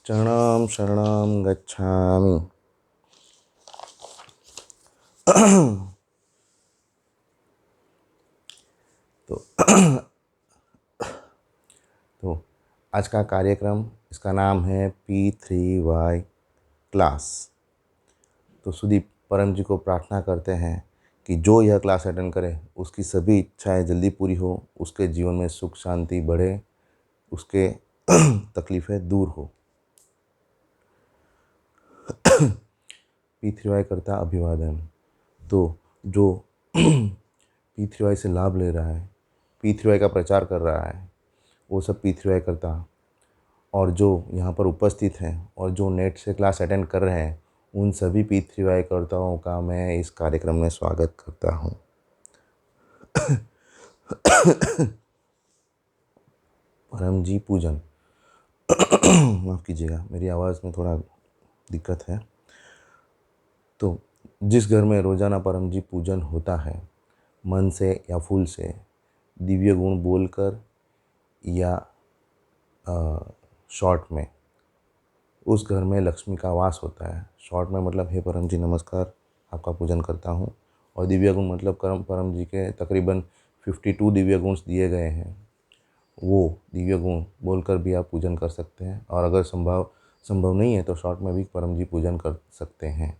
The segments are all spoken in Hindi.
चरणं शरणं गच्छामि। तो तो आज का कार्यक्रम, इसका नाम है P3Y क्लास। तो सुदीप परम जी को प्रार्थना करते हैं कि जो यह क्लास अटेंड करे उसकी सभी इच्छाएं जल्दी पूरी हो, उसके जीवन में सुख शांति बढ़े, उसके तकलीफ़ें दूर हो। P3Y करता अभिवादन। तो जो P3Y से लाभ ले रहा है, P3Y का प्रचार कर रहा है, वो सब P3Y करता, और जो यहाँ पर उपस्थित हैं और जो नेट से क्लास अटेंड कर रहे हैं, उन सभी P3Y कर्ताओं का मैं इस कार्यक्रम में स्वागत करता हूँ। परम जी पूजन। माफ़ कीजिएगा, मेरी आवाज़ में थोड़ा दिक्कत है। तो जिस घर में रोज़ाना परम जी पूजन होता है, मन से या फूल से, दिव्य गुण बोलकर या शॉर्ट में, उस घर में लक्ष्मी का वास होता है। शॉर्ट में मतलब हे परम जी नमस्कार, आपका पूजन करता हूँ। और दिव्य गुण मतलब परम जी के तकरीबन 52 दिव्य गुण दिए गए हैं, वो दिव्य गुण बोलकर भी आप पूजन कर सकते हैं। और अगर संभव नहीं है तो शॉर्ट में भी परम जी पूजन कर सकते हैं।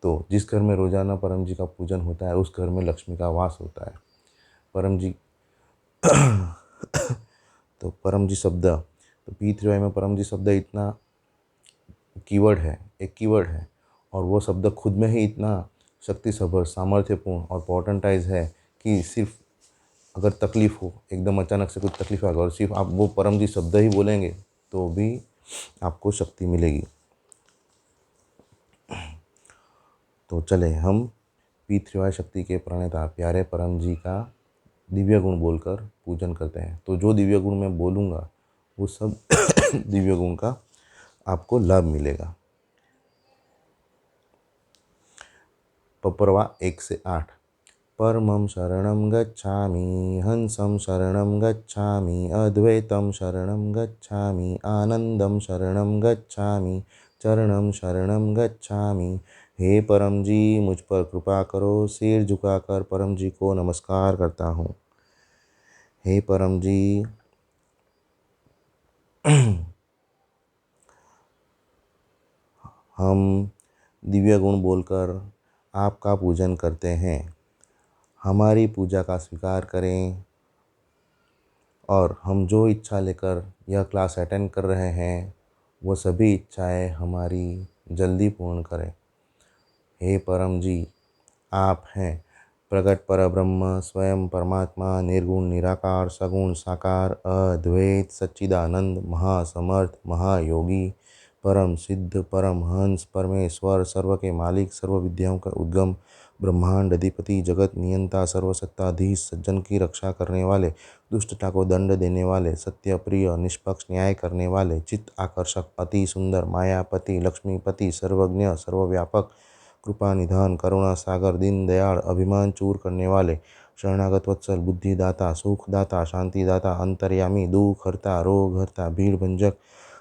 तो जिस घर में रोज़ाना परम जी का पूजन होता है, उस घर में लक्ष्मी का वास होता है। परम जी तो परम जी शब्द, तो P3Y में परम जी शब्द इतना कीवर्ड है, एक कीवर्ड है, और वो शब्द खुद में ही इतना शक्तिसभर, सामर्थ्यपूर्ण और पोटेंटाइज है कि सिर्फ अगर तकलीफ़ हो, एकदम अचानक से कुछ तकलीफ आ गई और सिर्फ आप वो परम जी शब्द ही बोलेंगे तो भी आपको शक्ति मिलेगी। तो चले हम P3Y शक्ति के प्रणेता प्यारे परम जी का दिव्य गुण बोलकर पूजन करते हैं। तो जो दिव्य गुण मैं बोलूँगा वो सब दिव्य गुण का आपको लाभ मिलेगा। पपरवा 1 से 8। परमं शरणं गच्छामि, हंसं शरणं गच्छामि, अद्वैतं शरणं गच्छामि, आनंदं शरणं गच्छामि, चरणं शरणं गच्छामि। हे परम जी, मुझ पर कृपा करो। सिर झुकाकर परम जी को नमस्कार करता हूँ। हे परम जी, हम दिव्य गुण बोलकर आपका पूजन करते हैं। हमारी पूजा का स्वीकार करें और हम जो इच्छा लेकर यह क्लास अटेंड कर रहे हैं, वो सभी इच्छाएं हमारी जल्दी पूर्ण करें। हे परम जी, आप हैं प्रगट परब्रह्म, स्वयं परमात्मा, निर्गुण निराकार, सगुण साकार, अद्वैत सच्चिदानंद, महासमर्थ, महायोगी, परम सिद्ध, परम हंस, परमेश्वर, सर्व के मालिक, सर्व विद्याओं का उद्गम, ब्रह्मांड अधिपति, जगत नियंता, सर्वसत्ताधीश, सज्जन की रक्षा करने वाले, दुष्टता को दंड देने वाले, सत्य प्रिय, निष्पक्ष न्याय करने वाले, चित्त आकर्षक, अति सुंदर, मायापति, लक्ष्मीपति, सर्वज्ञ, सर्वव्यापक, कृपा निधान, करुणा सागर, दीन दयाल, अभिमान चूर करने वाले, शरणागत वत्सल, बुद्धिदाता, सुखदाता, शांतिदाता, अंतर्यामी, दुख हरता, रोग हरता, भीड़ भंजक,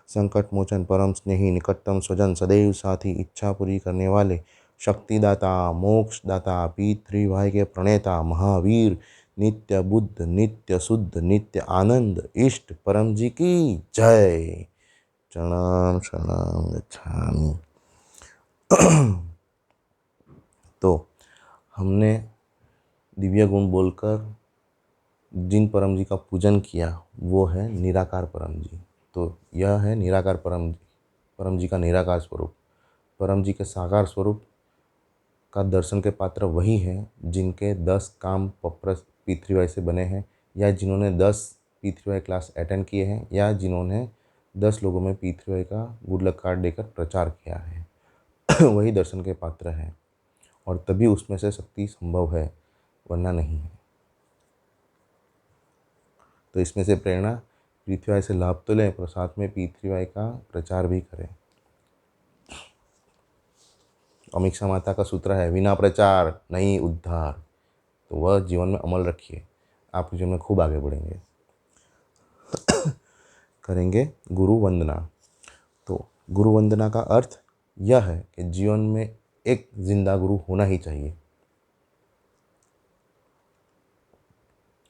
संकट मोचन, परम स्नेही, निकटतम स्वजन, सदैव साथी, इच्छा पूरी करने वाले, शक्तिदाता, मोक्षदाता, P3Y के प्रणेता, महावीर, नित्य बुद्ध, नित्य शुद्ध, नित्य आनंद, इष्ट परम जी की जय। चरणं शरणं गच्छामि। तो हमने दिव्य गुण बोलकर जिन परम जी का पूजन किया वो है निराकार परम जी। तो यह है निराकार परम जी का निराकार स्वरूप। परम जी के साकार स्वरूप का दर्शन के पात्र वही हैं जिनके 10 काम P3Y से बने हैं, या जिन्होंने 10 P3Y क्लास अटेंड किए हैं, या जिन्होंने 10 लोगों में P3Y का गुड लक कार्ड देकर प्रचार किया है। वही दर्शन के पात्र हैं, और तभी उसमें से शक्ति संभव है, वरना नहीं है। तो इसमें से प्रेरणा P3Y से लाभ तो लें, पर साथ में P3Y का प्रचार भी करें। अमीक्षा माता का सूत्र है, बिना प्रचार नहीं उद्धार। तो वह जीवन में अमल रखिए, आप जीवन में खूब आगे बढ़ेंगे। करेंगे गुरु वंदना। तो गुरु वंदना का अर्थ यह है कि जीवन में एक जिंदा गुरु होना ही चाहिए।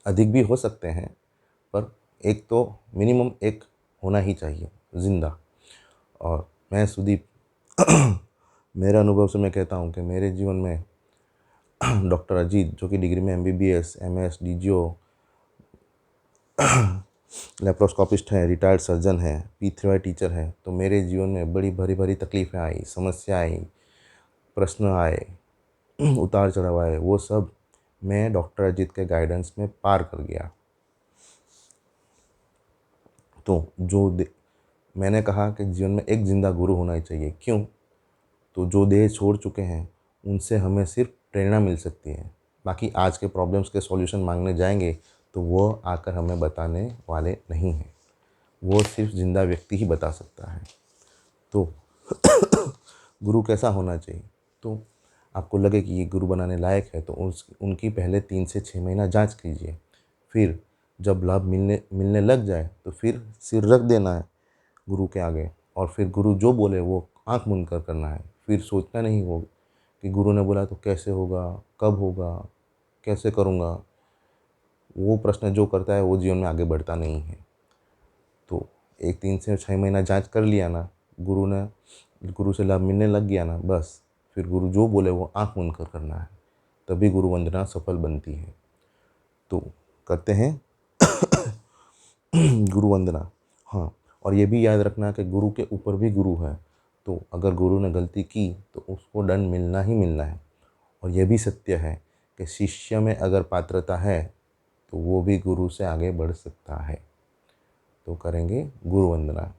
अधिक भी हो सकते हैं, पर एक तो मिनिमम एक होना ही चाहिए जिंदा। और मैं सुदीप मेरे अनुभव से मैं कहता हूँ कि मेरे जीवन में डॉक्टर अजीत, जो कि डिग्री में MBBS, MS, DGO, लेप्रोस्कोपिस्ट हैं, रिटायर्ड सर्जन हैं, P3Y टीचर हैं, तो मेरे जीवन में बड़ी भरी भरी तकलीफ़ें आई, समस्या आई, प्रश्न आए, उतार चढ़ाव आए, वो सब मैं डॉक्टर अजीत के गाइडेंस में पार कर गया। तो मैंने कहा कि जीवन में एक जिंदा गुरु होना ही चाहिए। क्यों? तो जो देह छोड़ चुके हैं उनसे हमें सिर्फ प्रेरणा मिल सकती है। बाकी आज के प्रॉब्लम्स के सॉल्यूशन मांगने जाएंगे तो वो आकर हमें बताने वाले नहीं हैं। वो सिर्फ जिंदा व्यक्ति ही बता सकता है। तो गुरु कैसा होना चाहिए? तो आपको लगे कि ये गुरु बनाने लायक है तो उनकी पहले 3 से 6 महीना जांच कीजिए। फिर जब लाभ मिलने लग जाए तो फिर सिर रख देना है गुरु के आगे, और फिर गुरु जो बोले वो आंख मूंद कर करना है। फिर सोचना नहीं हो कि गुरु ने बोला तो कैसे होगा, कब होगा, कैसे करूँगा। वो प्रश्न जो करता है वो जीवन में आगे बढ़ता नहीं है। तो एक 3 से 6 महीना जांच कर लिया ना, गुरु से लाभ मिलने लग गया ना, बस फिर गुरु जो बोले वो आंख मूंद कर करना है, तभी गुरु वंदना सफल बनती है। तो करते हैं गुरु वंदना। हाँ, और ये भी याद रखना कि गुरु के ऊपर भी गुरु है। तो अगर गुरु ने गलती की तो उसको दंड मिलना ही मिलना है। और यह भी सत्य है कि शिष्य में अगर पात्रता है तो वो भी गुरु से आगे बढ़ सकता है। तो करेंगे गुरु वंदना।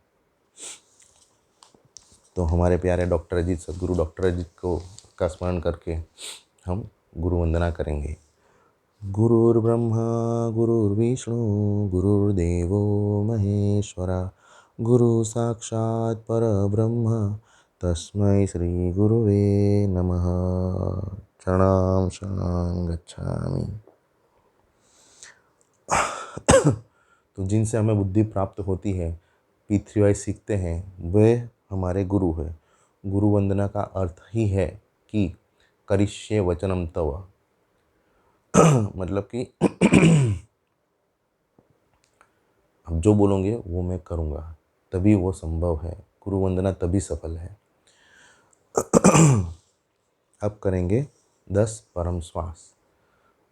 तो हमारे प्यारे डॉक्टर अजीत, सदगुरु डॉक्टर अजीत को का स्मरण करके हम गुरु वंदना करेंगे। गुरुर्ब्रह्मा गुरुर्विष्णु गुरुर्देवो महेश्वरा, गुरु साक्षात् परब्रह्म तस्मै श्री गुरुवे नमः। शरणं शरणं गच्छामि। तो जिनसे हमें बुद्धि प्राप्त होती है, P3Y सीखते हैं, वे हमारे गुरु हैं। गुरु वंदना का अर्थ ही है कि करिष्ये वचनम तव, मतलब कि अब जो बोलोगे वो मैं करूँगा, तभी वो संभव है। गुरु वंदना तभी सफल है। अब करेंगे 10 परम श्वास।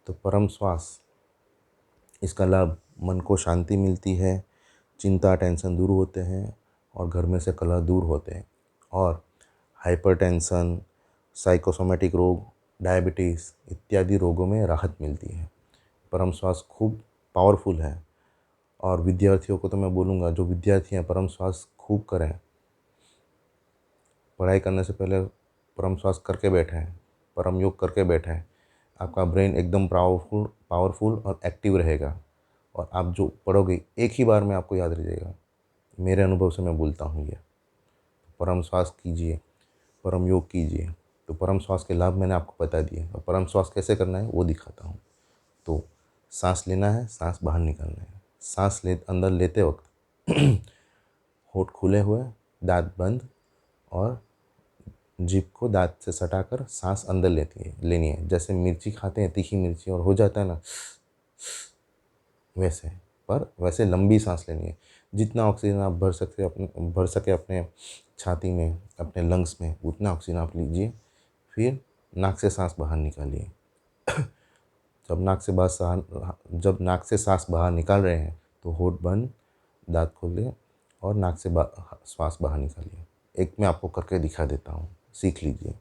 तो परम श्वास, इसका लाभ मन को शांति मिलती है, चिंता टेंशन दूर होते हैं और घर में से कलह दूर होते हैं, और हाइपरटेंशन, साइकोसोमेटिक रोग, डायबिटीज़ इत्यादि रोगों में राहत मिलती है। परम श्वास खूब पावरफुल है। और विद्यार्थियों को तो मैं बोलूँगा, जो विद्यार्थी हैं परम श्वास खूब करें। पढ़ाई करने से पहले परम श्वास करके बैठें, परम योग करके बैठें। आपका ब्रेन एकदम पावरफुल और एक्टिव रहेगा, और आप जो पढ़ोगे एक ही बार में आपको याद रह जाएगा। मेरे अनुभव से मैं बोलता हूँ ये। परम श्वास कीजिए, परम योग कीजिए। तो परम श्वास के लाभ मैंने आपको बता दिए, और परम श्वास कैसे करना है वो दिखाता हूँ। तो सांस लेना है, सांस बाहर निकालना है। सांस अंदर लेते वक्त होठ खुले हुए, दांत बंद, और जीभ को दांत से सटाकर सांस अंदर लेनी है। जैसे मिर्ची खाते हैं, तीखी मिर्ची, और हो जाता है ना वैसे, पर वैसे लंबी सांस लेनी है। जितना ऑक्सीजन आप भर सके अपने छाती में, अपने लंग्स में, उतना ऑक्सीजन आप लीजिए। फिर नाक से सांस बाहर निकालिए। जब नाक से सांस बाहर निकाल रहे हैं तो होठ बंद, दांत खोलिए और नाक से श्वास बाहर निकालिए। एक मैं आपको करके दिखा देता हूँ, सीख लीजिए।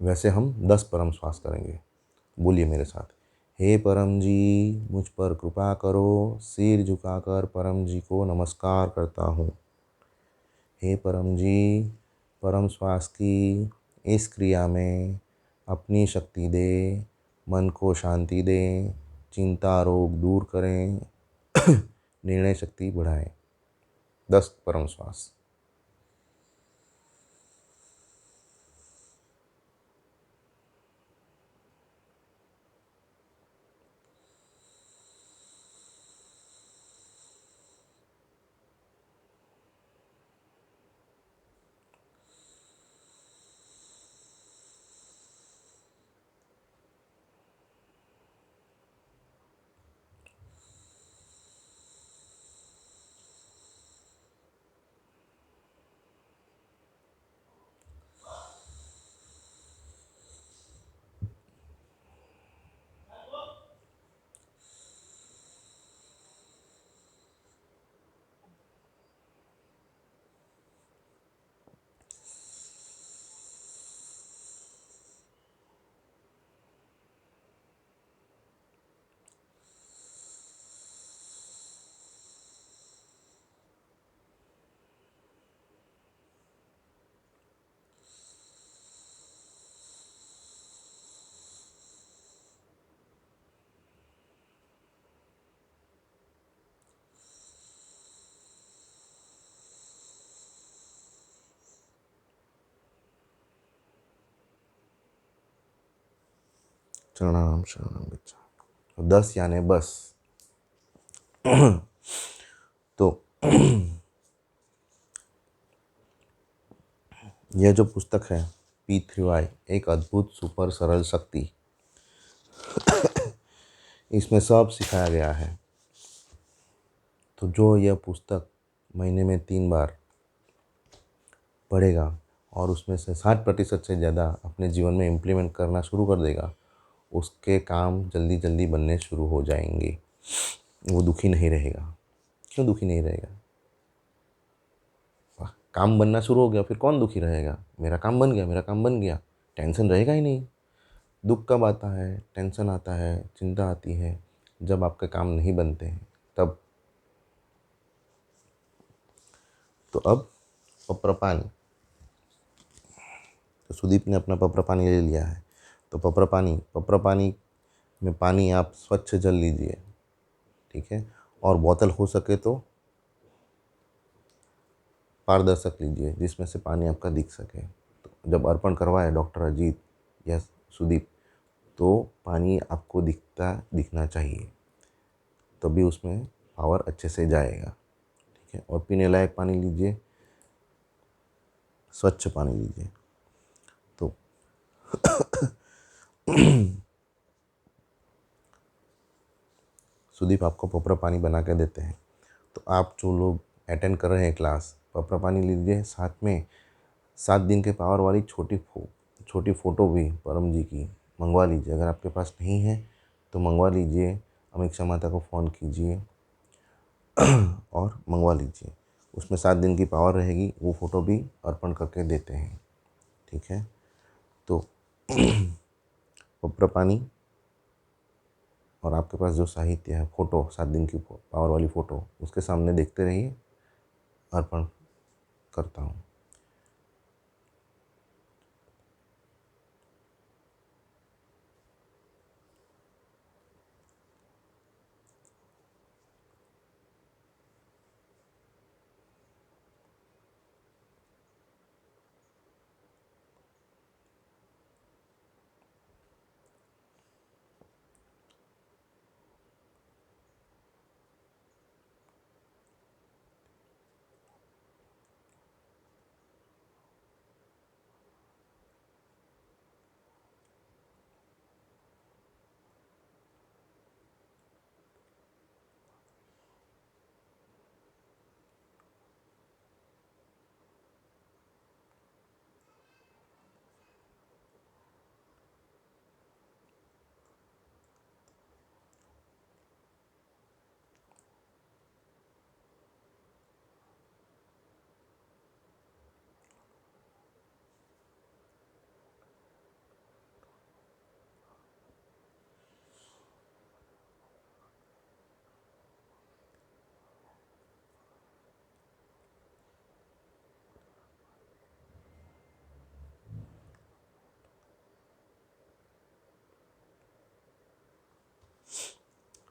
वैसे हम 10 परम श्वास करेंगे। बोलिए मेरे साथ। हे परम जी, मुझ पर कृपा करो, सिर झुकाकर परम जी को नमस्कार करता हूँ। हे परम जी, परम श्वास की इस क्रिया में अपनी शक्ति दे, मन को शांति दे, चिंता रोग दूर करें, निर्णय शक्ति बढ़ाएं। 10 परम श्वास। शरणम शरणम गच्छामि। 10 यानी बस। तो यह जो पुस्तक है P3Y, एक अद्भुत सुपर सरल शक्ति, इसमें सब सिखाया गया है। तो जो यह पुस्तक महीने में 3 बार पढ़ेगा और उसमें से 60% से ज़्यादा अपने जीवन में इम्प्लीमेंट करना शुरू कर देगा, उसके काम जल्दी जल्दी बनने शुरू हो जाएंगे। वो दुखी नहीं रहेगा। क्यों दुखी नहीं रहेगा? काम बनना शुरू हो गया, फिर कौन दुखी रहेगा? मेरा काम बन गया, मेरा काम बन गया, टेंशन रहेगा ही नहीं। दुख कब आता है, टेंशन आता है, चिंता आती है जब आपके काम नहीं बनते हैं, तब। तो अब पप्रपानी, तो सुदीप ने अपना पप्रपानी ले लिया है। तो पप्रपानी में पानी आप स्वच्छ जल लीजिए, ठीक है। और बोतल हो सके तो पारदर्शक लीजिए, जिसमें से पानी आपका दिख सके। तो जब अर्पण करवाए डॉक्टर अजीत या सुदीप, तो पानी आपको दिखना चाहिए, तभी उसमें पावर अच्छे से जाएगा, ठीक है। और पीने लायक पानी लीजिए, स्वच्छ पानी लीजिए। तो सुदीप आपको पोपरा पानी बना के देते हैं। तो आप जो लोग अटेंड कर रहे हैं क्लास, पोपरा पानी लीजिए, साथ में 7 दिन के पावर वाली छोटी फ़ोटो भी परम जी की मंगवा लीजिए। अगर आपके पास नहीं है तो मंगवा लीजिए, अमीक्षा माता को फ़ोन कीजिए और मंगवा लीजिए। उसमें 7 दिन की पावर रहेगी, वो फ़ोटो भी अर्पण करके देते हैं, ठीक है। तो पोपरा पानी और आपके पास जो साहित्य है, फ़ोटो, 7 दिन की पावर वाली फ़ोटो, उसके सामने देखते रहिए। अर्पण करता हूँ।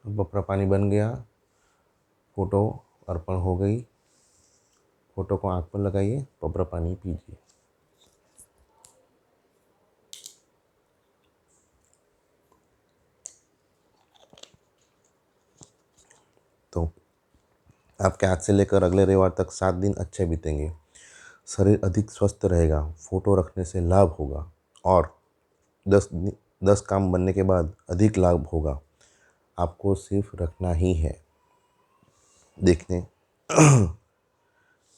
पोपरा पानी बन गया। फ़ोटो अर्पण हो गई। फ़ोटो को आँख पर लगाइए, पब्र पानी पीजिए। तो आपके आज से लेकर अगले रविवार तक 7 दिन अच्छे बीतेंगे। शरीर अधिक स्वस्थ रहेगा। फ़ोटो रखने से लाभ होगा और 10 काम बनने के बाद अधिक लाभ होगा। आपको सिर्फ रखना ही है। देखने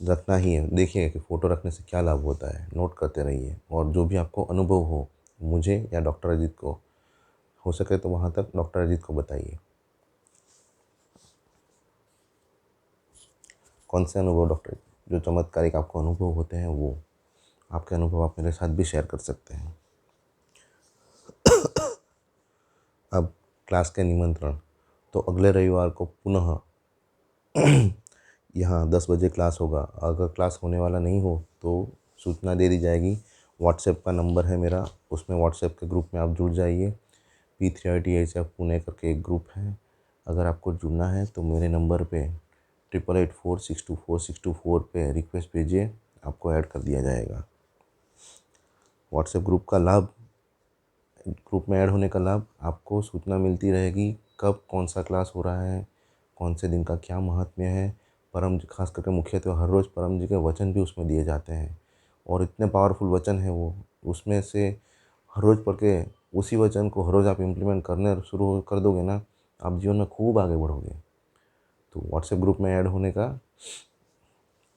रखना ही है। देखिए कि फ़ोटो रखने से क्या लाभ होता है। नोट करते रहिए और जो भी आपको अनुभव हो, मुझे या डॉक्टर अजीत को, हो सके तो वहाँ तक डॉक्टर अजीत को बताइए। कौन से अनुभव डॉक्टर, जो चमत्कारिक आपको अनुभव होते हैं, वो आपके अनुभव आप मेरे साथ भी शेयर कर सकते हैं। अब क्लास के निमंत्रण। तो अगले रविवार को पुनः यहाँ 10 बजे क्लास होगा। अगर क्लास होने वाला नहीं हो तो सूचना दे दी जाएगी। व्हाट्सएप का नंबर है मेरा, उसमें व्हाट्सएप के ग्रुप में आप जुड़ जाइए। P3ITHF पुणे करके एक ग्रुप है। अगर आपको जुड़ना है तो मेरे नंबर पे 8884624624 पे रिक्वेस्ट भेजिए, आपको ऐड कर दिया जाएगा। व्हाट्सएप ग्रुप का लाभ, ग्रुप में ऐड होने का लाभ, आपको सूचना मिलती रहेगी कब कौन सा क्लास हो रहा है, कौन से दिन का क्या महात्म्य है। परम, खास करके मुख्यतः हर रोज़ परम जी के वचन भी उसमें दिए जाते हैं और इतने पावरफुल वचन है वो। उसमें से हर रोज़ पढ़ के उसी वचन को हर रोज़ आप इम्प्लीमेंट करने शुरू कर दोगे ना, आप जीवन में खूब आगे बढ़ोगे। तो व्हाट्सएप ग्रुप में ऐड होने का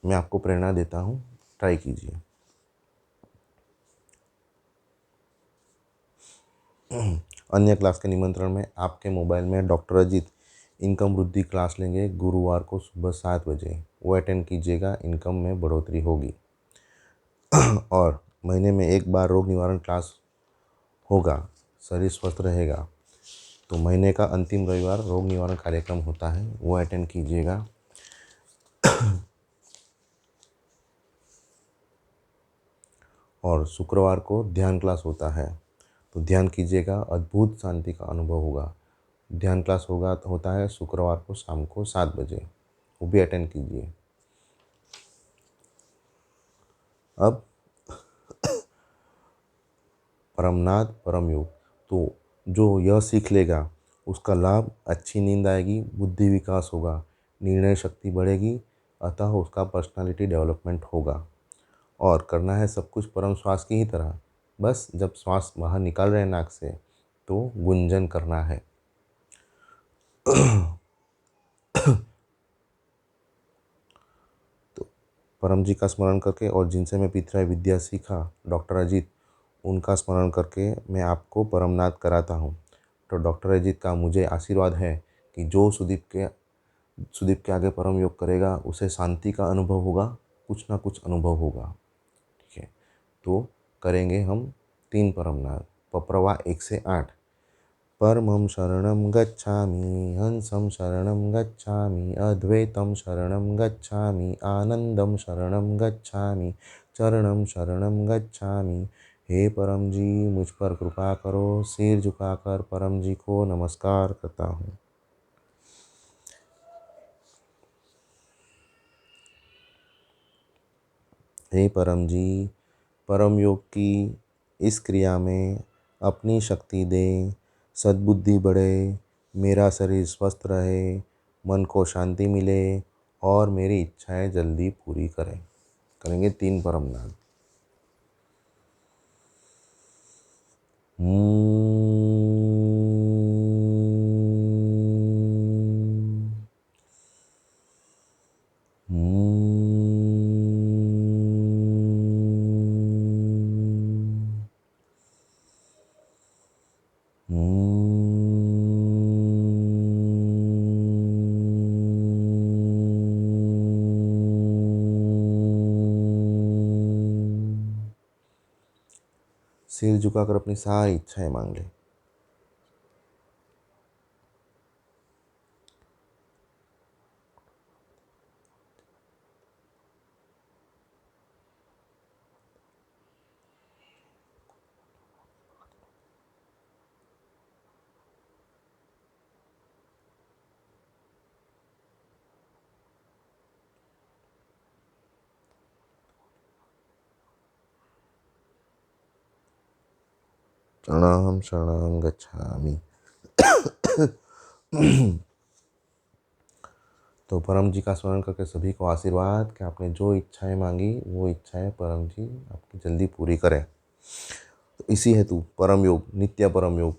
मैं आपको प्रेरणा देता हूँ, ट्राई कीजिए। अन्य क्लास के निमंत्रण में आपके मोबाइल में डॉक्टर अजीत इनकम वृद्धि क्लास लेंगे गुरुवार को सुबह 7 बजे। वो अटेंड कीजिएगा, इनकम में बढ़ोतरी होगी। और महीने में एक बार रोग निवारण क्लास होगा, शरीर स्वस्थ रहेगा। तो महीने का अंतिम रविवार रोग निवारण कार्यक्रम होता है, वो अटेंड कीजिएगा। और शुक्रवार को ध्यान क्लास होता है, तो ध्यान कीजिएगा, अद्भुत शांति का अनुभव होगा। ध्यान क्लास होता है शुक्रवार को शाम को 7 बजे, वो भी अटेंड कीजिए। अब परमनाथ परम योग, तो जो यह सीख लेगा उसका लाभ, अच्छी नींद आएगी, बुद्धि विकास होगा, निर्णय शक्ति बढ़ेगी, अतः उसका पर्सनालिटी डेवलपमेंट होगा। और करना है सब कुछ परम श्वास की ही तरह। बस जब श्वास बाहर निकाल रहे हैं नाक से तो गुंजन करना है। तो परम जी का स्मरण करके और जिनसे मैं पितराई विद्या सीखा, डॉक्टर अजीत, उनका स्मरण करके मैं आपको परमनाथ कराता हूँ। तो डॉक्टर अजीत का मुझे आशीर्वाद है कि जो सुदीप के आगे परम योग करेगा उसे शांति का अनुभव होगा, कुछ ना कुछ अनुभव होगा। ठीक है, तो करेंगे हम 3 परमनाथ। पप्रवा 1 से 8। परमं शरणं गच्छामि, हंसं शरणं गच्छामि, अद्वैतं शरणं गच्छामि, आनंदं शरणं गच्छामि, चरणं शरणं गच्छामि। हे परम जी, मुझ पर कृपा करो। सिर झुकाकर परम जी को नमस्कार करता हूँ। हे परम जी, परम योग की इस क्रिया में अपनी शक्ति दें, सद्बुद्धि बढ़े, मेरा शरीर स्वस्थ रहे, मन को शांति मिले और मेरी इच्छाएं जल्दी पूरी करें। करेंगे 3 परमनाथ। सिर झुकाकर अपनी सारी इच्छाएं मांग लें। अहम शरणं गच्छामि। तो परम जी का स्मरण करके सभी को आशीर्वाद कि आपने जो इच्छाएं मांगी वो इच्छाएं परम जी आपकी जल्दी पूरी करें। तो इसी हेतु परम योग, नित्य परम योग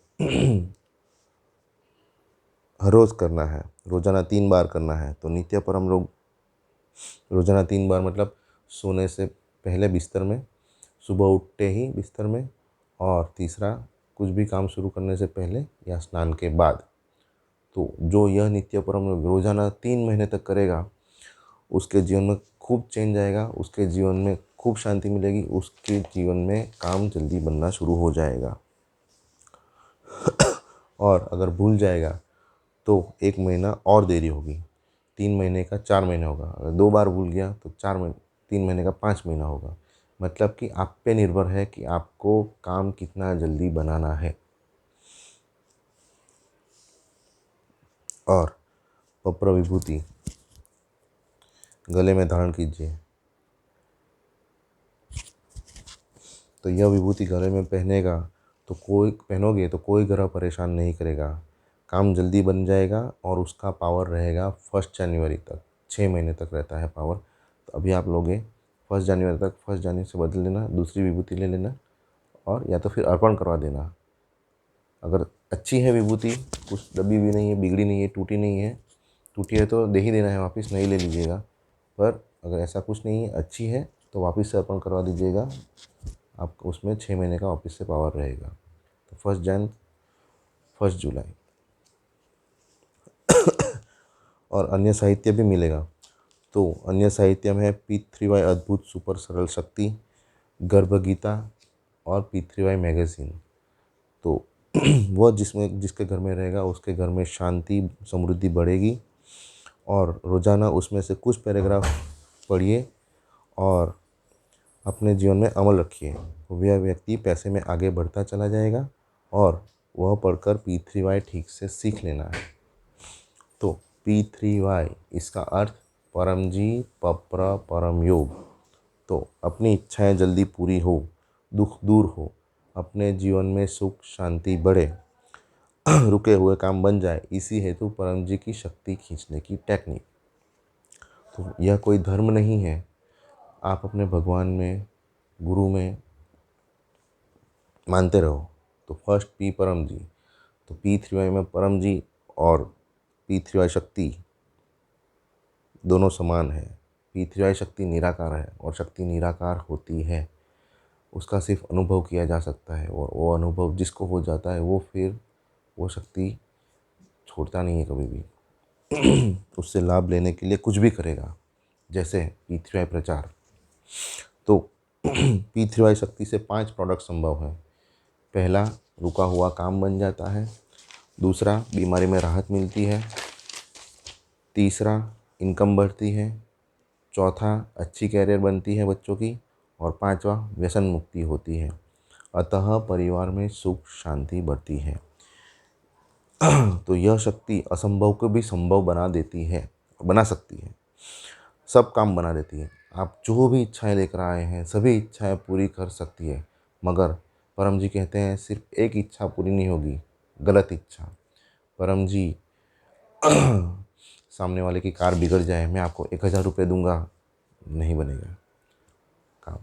हर रोज़ करना है, रोज़ाना 3 बार करना है। तो नित्य परम योग रोज़ाना 3 बार मतलब सोने से पहले बिस्तर में, सुबह उठते ही बिस्तर में, और तीसरा कुछ भी काम शुरू करने से पहले या स्नान के बाद। तो जो यह नित्य परम योग रोज़ाना 3 महीने तक करेगा, उसके जीवन में खूब चेंज आएगा, उसके जीवन में खूब शांति मिलेगी, उसके जीवन में काम जल्दी बनना शुरू हो जाएगा। और अगर भूल जाएगा तो 1 महीना और देरी होगी, 3 महीने का 4 महीना होगा। अगर 2 बार भूल गया तो 4 महीने, 3 महीने का 5 महीना होगा। मतलब कि आप पे निर्भर है कि आपको काम कितना जल्दी बनाना है। और पप्र विभूति गले में धारण कीजिए। तो यह विभूति गले में पहनोगे तो कोई ग्रह परेशान नहीं करेगा, काम जल्दी बन जाएगा और उसका पावर रहेगा 1 जनवरी तक, 6 महीने तक रहता है पावर। तो अभी आप लोगे 1 जनवरी तक, 1 जनवरी से बदल लेना, दूसरी विभूति ले लेना और या तो फिर अर्पण करवा देना। अगर अच्छी है विभूति, कुछ दबी भी नहीं है, बिगड़ी नहीं है, टूटी है तो दे ही देना है वापस, नहीं ले लीजिएगा। पर अगर ऐसा कुछ नहीं है, अच्छी है, तो वापस से अर्पण करवा दीजिएगा। आपको उसमें 6 महीने का वापस से पावर रहेगा। तो 1 जुलाई और अन्य साहित्य भी मिलेगा। तो अन्य साहित्य में है P3Y अद्भुत सुपर सरल शक्ति, गर्भ गीता और P3Y मैगज़ीन। तो वह जिसके घर में रहेगा उसके घर में शांति समृद्धि बढ़ेगी। और रोज़ाना उसमें से कुछ पैराग्राफ पढ़िए और अपने जीवन में अमल रखिए। वह व्यक्ति पैसे में आगे बढ़ता चला जाएगा। और वह पढ़कर P3Y ठीक से सीख लेना है। तो P3Y इसका अर्थ परम जी पप्र परम योग। तो अपनी इच्छाएं जल्दी पूरी हो, दुख दूर हो, अपने जीवन में सुख शांति बढ़े, रुके हुए काम बन जाए, इसी हेतु परम जी की शक्ति खींचने की टेक्निक। तो यह कोई धर्म नहीं है। आप अपने भगवान में, गुरु में मानते रहो। तो फर्स्ट पी परम जी। तो P3Y में परम जी और P3Y शक्ति दोनों समान है। P3Y शक्ति निराकार है और शक्ति निराकार होती है, उसका सिर्फ अनुभव किया जा सकता है। और वो अनुभव जिसको हो जाता है वो फिर वो शक्ति छोड़ता नहीं है कभी भी। उससे लाभ लेने के लिए कुछ भी करेगा। जैसे P3Y प्रचार। तो P3Y शक्ति से 5 प्रोडक्ट संभव है। पहला, रुका हुआ काम बन जाता है। दूसरा, बीमारी में राहत मिलती है। तीसरा, इनकम बढ़ती है। चौथा, अच्छी कैरियर बनती है बच्चों की। और पांचवा, व्यसन मुक्ति होती है। अतः परिवार में सुख शांति बढ़ती है। तो यह शक्ति असंभव को भी संभव बना सकती है। सब काम बना देती है। आप जो भी इच्छाएं लेकर आए हैं सभी इच्छाएं पूरी कर सकती है। मगर परम जी कहते हैं सिर्फ एक इच्छा पूरी नहीं होगी, गलत इच्छा। परम जी सामने वाले की कार बिगड़ जाए, मैं आपको 1,000 रुपये दूंगा, नहीं बनेगा काम।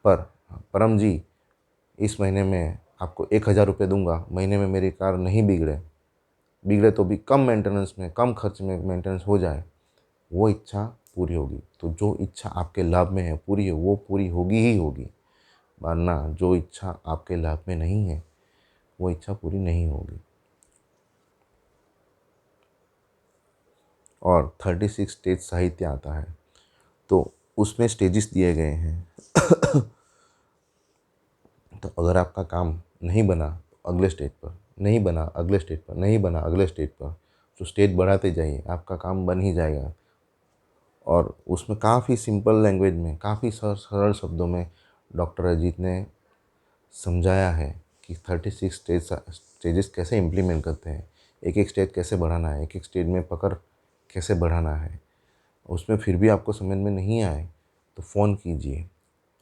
पर परम जी इस महीने में आपको 1,000 रुपये दूंगा, महीने में मेरी कार नहीं बिगड़े तो भी कम मेंटेनेंस में, कम खर्च में मेंटेनेंस हो जाए, वो इच्छा पूरी होगी। तो जो इच्छा आपके लाभ में है पूरी है, वो पूरी होगी ही होगी। वरना जो इच्छा आपके लाभ में नहीं है वो इच्छा पूरी नहीं होगी। और 36 स्टेज साहित्य आता है। तो उसमें स्टेजेस दिए गए हैं। तो अगर आपका काम नहीं बना तो अगले स्टेज पर, नहीं बना अगले स्टेज पर, नहीं बना अगले स्टेज पर, तो स्टेज बढ़ाते जाइए, आपका काम बन ही जाएगा। और उसमें काफ़ी सिंपल लैंग्वेज में, काफ़ी सरल शब्दों में डॉक्टर अजीत ने समझाया है कि 36 स्टेजेस कैसे इम्प्लीमेंट करते हैं, एक एक स्टेज कैसे बढ़ाना है, एक एक स्टेज में पकड़ कैसे बढ़ाना है। उसमें फिर भी आपको समझ में नहीं आए तो फ़ोन कीजिए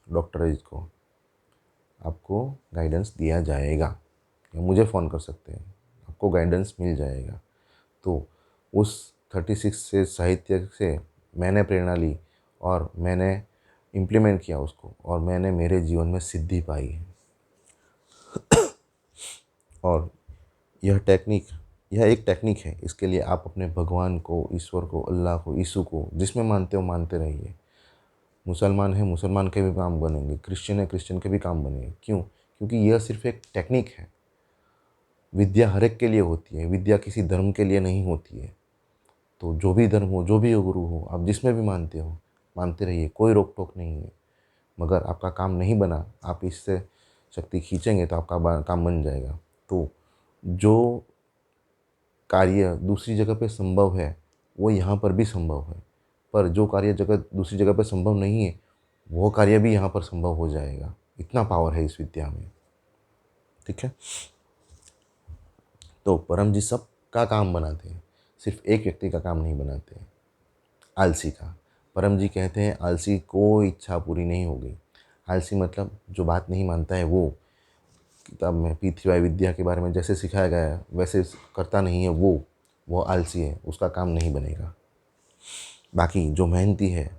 डॉक्टर अजीत को। आपको गाइडेंस दिया जाएगा, या मुझे फ़ोन कर सकते हैं, आपको गाइडेंस मिल जाएगा। तो उस 36 से साहित्य से मैंने प्रेरणा ली और मैंने इम्प्लीमेंट किया उसको, और मैंने मेरे जीवन में सिद्धि पाई है। और यह एक टेक्निक है। इसके लिए आप अपने भगवान को, ईश्वर को, अल्लाह को, यीशु को, जिसमें मानते हो मानते रहिए। मुसलमान है, मुसलमान के भी काम बनेंगे, क्रिश्चियन है, क्रिश्चियन के भी काम बनेंगे। क्यों? क्योंकि यह सिर्फ एक टेक्निक है। विद्या हर एक के लिए होती है, विद्या किसी धर्म के लिए नहीं होती है। तो जो भी धर्म हो, जो भी गुरु हो, आप जिसमें भी मानते हो, मानते रहिए, कोई रोक टोक नहीं है। मगर आपका काम नहीं बना, आप इससे शक्ति खींचेंगे तो आपका काम बन जाएगा। तो जो कार्य दूसरी जगह पे संभव है, वो यहाँ पर भी संभव है। पर जो कार्य दूसरी जगह पे संभव नहीं है, वो कार्य भी यहाँ पर संभव हो जाएगा। इतना पावर है इस विद्या में। ठीक है। तो परम जी सबका काम बनाते हैं, सिर्फ एक व्यक्ति का काम नहीं बनाते, आलसी का। परम जी कहते हैं आलसी कोई इच्छा पूरी नहीं होगी। आलसी मतलब जो बात नहीं मानता है, वो किताब में P3Y विद्या के बारे में जैसे सिखाया गया है वैसे करता नहीं है, वो आलसी है, उसका काम नहीं बनेगा। बाकी जो मेहनती है,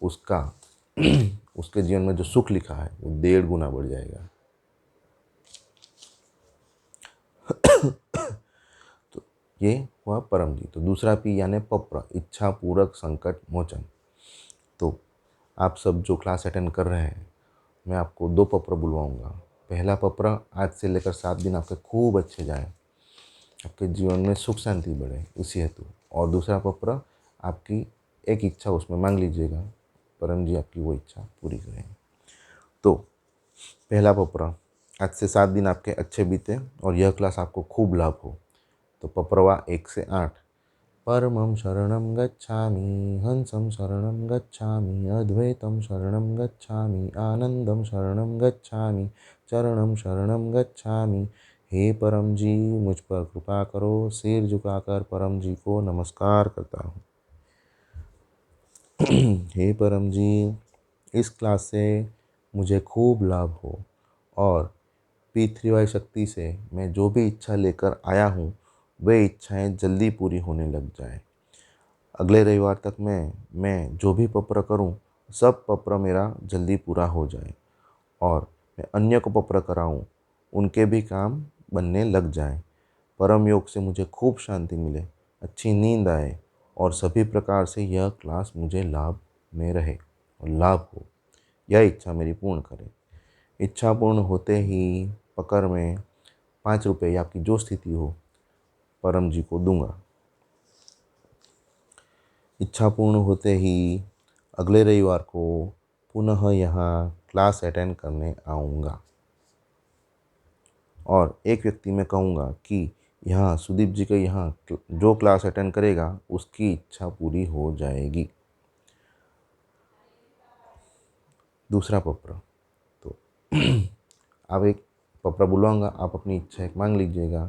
उसका उसके जीवन में जो सुख लिखा है वो 1.5 गुना बढ़ जाएगा। तो ये हुआ परम जी। तो दूसरा P यानी पप्र, इच्छा पूरक संकट मोचन। तो आप सब जो क्लास अटेंड कर रहे हैं, मैं आपको 2 पप्र बुलवाऊंगा। पहला पप्र, आज से लेकर 7 दिन आपके खूब अच्छे जाए, आपके जीवन में सुख शांति बढ़े, इसी हेतु। और दूसरा पप्र, आपकी एक इच्छा उसमें मांग लीजिएगा, परम जी आपकी वो इच्छा पूरी करें। तो पहला पप्र, आज से 7 दिन आपके अच्छे बीते और यह क्लास आपको खूब लाभ हो। तो पप्रवा 1 से 8। परमं शरणं गच्छामि, हंसं शरणं गच्छामि, अद्वैतं शरणं गच्छामि, आनंदं शरणं गच्छामि, चरणं शरणं गच्छामि। हे परम जी, मुझ पर कृपा करो। सिर झुकाकर परम जी को नमस्कार करता हूँ। हे परम जी, इस क्लास से मुझे खूब लाभ हो और P3Y शक्ति से मैं जो भी इच्छा लेकर आया हूँ, वे इच्छाएं जल्दी पूरी होने लग जाए। अगले रविवार तक मैं जो भी पप्र करूँ, सब पप्र मेरा जल्दी पूरा हो जाए और मैं अन्य को पप्र कराऊँ, उनके भी काम बनने लग जाए। परम योग से मुझे खूब शांति मिले, अच्छी नींद आए और सभी प्रकार से यह क्लास मुझे लाभ में रहे और लाभ हो, यह इच्छा मेरी पूर्ण करें। इच्छा पूर्ण होते ही पकड़ में 5 रुपये या आपकी जो स्थिति हो, परम जी को दूंगा। इच्छा पूर्ण होते ही अगले रविवार को पुनः यहाँ क्लास अटेंड करने आऊँगा और एक व्यक्ति मैं कहूँगा कि यहाँ सुदीप जी के यहाँ जो क्लास अटेंड करेगा उसकी इच्छा पूरी हो जाएगी। दूसरा पप्र, तो आप एक पप्र बुलवाऊँगा, आप अपनी इच्छा एक मांग लीजिएगा।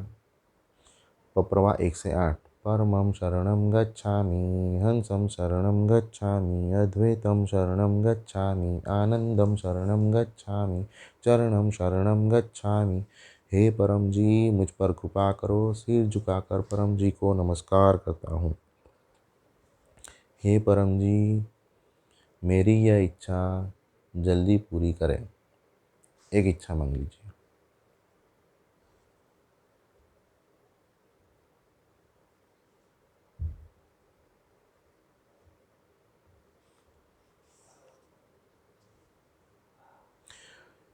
पप्रवा 1 से 8। परमं शरणं गच्छामि, हंसं शरणं गच्छामि, अद्वैतं शरणं गच्छामि, आनंदं शरणं गच्छामि, चरणं शरणं गच्छामि। हे परम जी, मुझ पर कृपा करो। सिर झुकाकर परम जी को नमस्कार करता हूँ। हे परम जी, मेरी यह इच्छा जल्दी पूरी करें। एक इच्छा मांग लीजिए।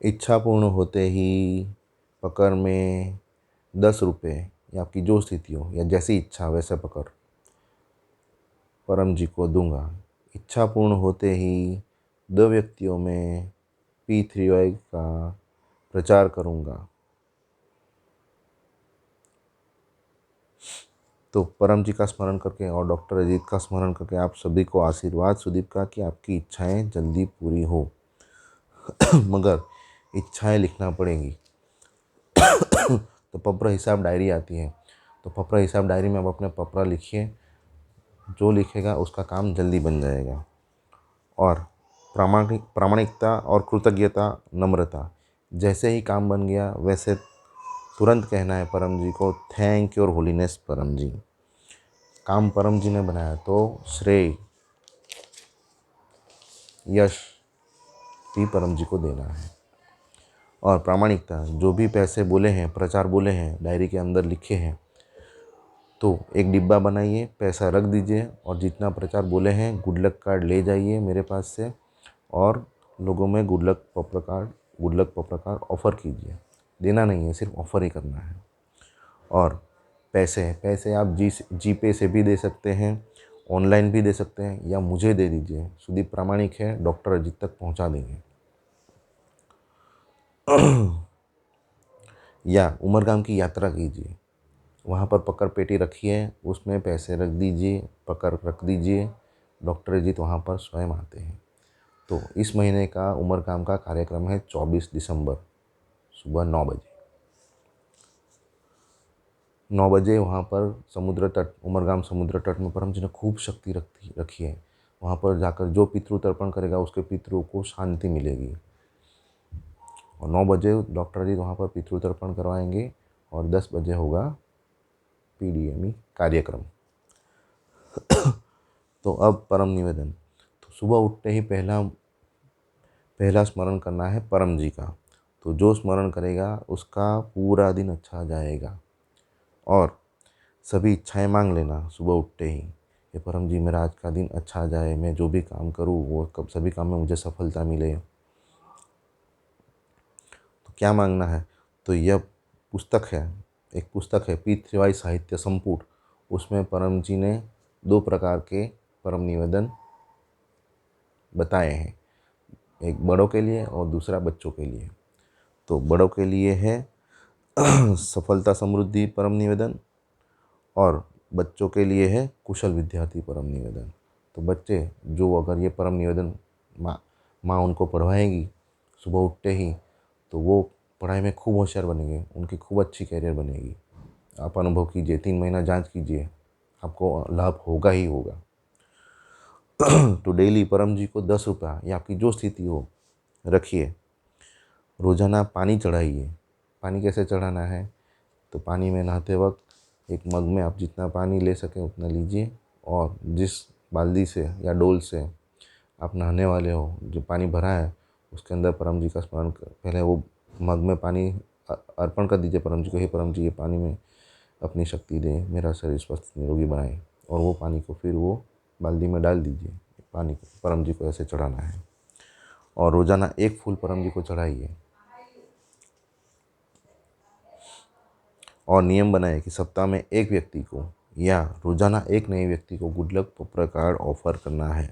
इच्छा पूर्ण होते ही पकड़ में 10 रुपये या आपकी जो स्थिति हो या जैसी इच्छा वैसे पकड़ परम जी को दूंगा। इच्छा पूर्ण होते ही 2 व्यक्तियों में P3Y का प्रचार करूंगा। तो परम जी का स्मरण करके और डॉक्टर अजीत का स्मरण करके आप सभी को आशीर्वाद सुदीप का कि आपकी इच्छाएं जल्दी पूरी हो। मगर इच्छाएं लिखना पड़ेंगी। तो पप्र हिसाब डायरी आती है, तो पप्र हिसाब डायरी में आप अपने पप्रा लिखिए, जो लिखेगा उसका काम जल्दी बन जाएगा। और प्रामाणिकता और कृतज्ञता, नम्रता, जैसे ही काम बन गया वैसे तुरंत कहना है परम जी को, थैंक योर होलीनेस परम जी। काम परम जी ने बनाया तो श्रेय, यश भी परम जी को देना है। और प्रामाणिकता, जो भी पैसे बोले हैं, प्रचार बोले हैं, डायरी के अंदर लिखे हैं, तो एक डिब्बा बनाइए, पैसा रख दीजिए और जितना प्रचार बोले हैं गुड लक कार्ड ले जाइए मेरे पास से और लोगों में good luck popper card offer कीजिए। देना नहीं है, सिर्फ ऑफ़र ही करना है। और पैसे आप जीपे से भी दे सकते हैं, ऑनलाइन भी दे सकते हैं, या मुझे दे दीजिए। सुदीप प्रामाणिक है, डॉक्टर अजीत तक पहुंचा देंगे। या उमरगाम की यात्रा कीजिए, वहाँ पर पकड़ पेटी रखिए, उसमें पैसे रख दीजिए, पकड़ रख दीजिए, डॉक्टर अजीत वहाँ पर स्वयं आते हैं। तो इस महीने का उमरगाम का कार्यक्रम है 24 दिसंबर सुबह 9 बजे। 9 बजे वहाँ पर समुद्र तट, उमरगाम समुद्र तट में परम जी ने खूब शक्ति रखी है। वहाँ पर जाकर जो पितृ तर्पण करेगा उसके पितरों को शांति मिलेगी। और 9 बजे डॉक्टर जी वहाँ पर पितृ तर्पण करवाएंगे और 10 बजे होगा PDME कार्यक्रम। तो अब परम निवेदन, तो सुबह उठते ही पहला स्मरण करना है परम जी का। तो जो स्मरण करेगा उसका पूरा दिन अच्छा जाएगा। और सभी इच्छाएं मांग लेना सुबह उठते ही, ये परम जी मेरा आज का दिन अच्छा जाए, मैं जो भी काम करूँ वो सभी काम में मुझे सफलता मिले। तो क्या मांगना है, तो यह पुस्तक है, एक पुस्तक है P3Y साहित्य संपुट। उसमें परम जी ने 2 प्रकार के परम निवेदन बताए हैं, एक बड़ों के लिए और दूसरा बच्चों के लिए। तो बड़ों के लिए है सफलता समृद्धि परम निवेदन और बच्चों के लिए है कुशल विद्यार्थी परम निवेदन। तो बच्चे जो अगर ये परम निवेदन माँ उनको पढ़वाएगी सुबह उठते ही, तो वो पढ़ाई में खूब होशियार बनेंगे, उनकी खूब अच्छी कैरियर बनेगी। आप अनुभव कीजिए, 3 महीना जांच कीजिए, आपको लाभ होगा ही होगा। तो डेली परम जी को 10 रुपया या आपकी जो स्थिति हो रखिए, रोज़ाना पानी चढ़ाइए। पानी कैसे चढ़ाना है, तो पानी में नहाते वक्त एक मग में आप जितना पानी ले सकें उतना लीजिए और जिस बाल्टी से या डोल से आप नहाने वाले हो, जो पानी भरा है उसके अंदर परम जी का स्मरण पहले वो मग में पानी अर्पण कर दीजिए परम जी को। हे परम जी, ये पानी में अपनी शक्ति दें, मेरा शरीर स्वस्थ निरोगी बनाए। और वो पानी को फिर वो बाल्टी में डाल दीजिए। पानी को परम जी को ऐसे चढ़ाना है और रोज़ाना 1 फूल परम जी को चढ़ाइए। और नियम बनाए कि सप्ताह में 1 व्यक्ति को या रोज़ाना 1 नए व्यक्ति को good luck popper card offer करना है।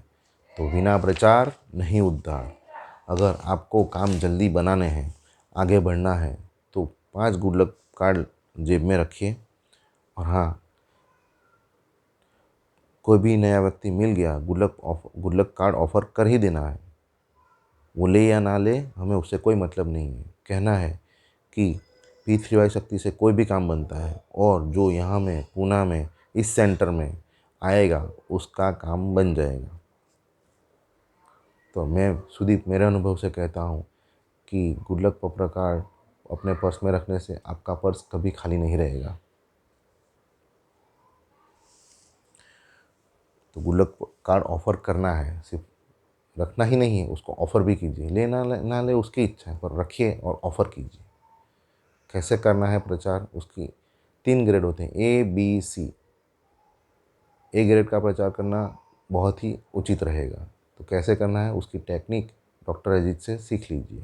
तो बिना प्रचार नहीं उद्धार। अगर आपको काम जल्दी बनाने हैं, आगे बढ़ना है, तो 5 गुड लक कार्ड जेब में रखिए। और हाँ, कोई भी नया व्यक्ति मिल गया, गुड लक कार्ड ऑफर कर ही देना है। वो ले या ना ले, हमें उससे कोई मतलब नहीं है। कहना है कि P3Y शक्ति से कोई भी काम बनता है और जो यहाँ में पूना में इस सेंटर में आएगा उसका काम बन जाएगा। तो मैं सुदीप मेरे अनुभव से कहता हूँ कि गुड लक पॉपर कार्ड अपने पर्स में रखने से आपका पर्स कभी खाली नहीं रहेगा। तो गुड लक कार्ड ऑफर करना है, सिर्फ रखना ही नहीं है, उसको ऑफ़र भी कीजिए। ले ना ले उसकी इच्छा है, पर रखिए और ऑफ़र कीजिए। कैसे करना है प्रचार, उसकी 3 ग्रेड होते हैं, ABC। A ग्रेड का प्रचार करना बहुत ही उचित रहेगा। तो कैसे करना है उसकी टेक्निक डॉक्टर अजीत से सीख लीजिए।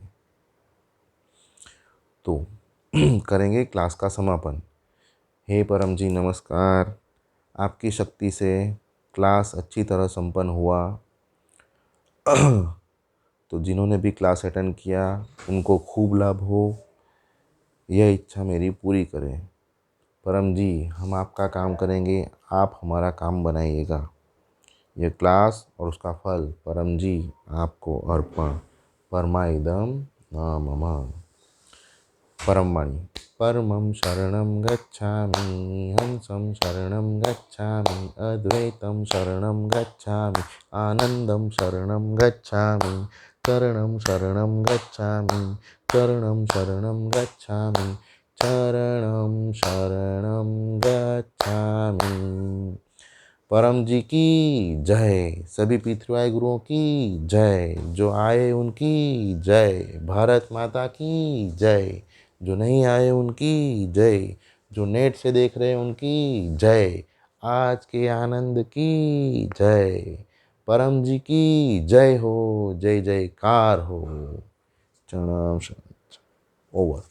तो करेंगे क्लास का समापन। हे परम जी नमस्कार, आपकी शक्ति से क्लास अच्छी तरह संपन्न हुआ। तो जिन्होंने भी क्लास अटेंड किया उनको खूब लाभ हो, यह इच्छा मेरी पूरी करें। परम जी, हम आपका काम करेंगे, आप हमारा काम बनाइएगा। यह क्लास और उसका फल परम जी आपको अर्पण। परमाइदम न मम। परम वाणी। परमं शरणं गच्छामि, हंसं शरणं गच्छामि, अद्वैतं शरणं गच्छामि, आनन्दं शरणं गच्छामि, करणं शरणं गच्छामि, चरणं शरणं गच्छामि, चरणं शरणं गच्छामि। परम जी की जय, सभी पितृवाय गुरुओं की जय, जो आए उनकी जय, भारत माता की जय, जो नहीं आए उनकी जय, जो नेट से देख रहे उनकी जय, आज के आनंद की जय, परम जी की जय हो, जय जयकार हो। चरण ओवर।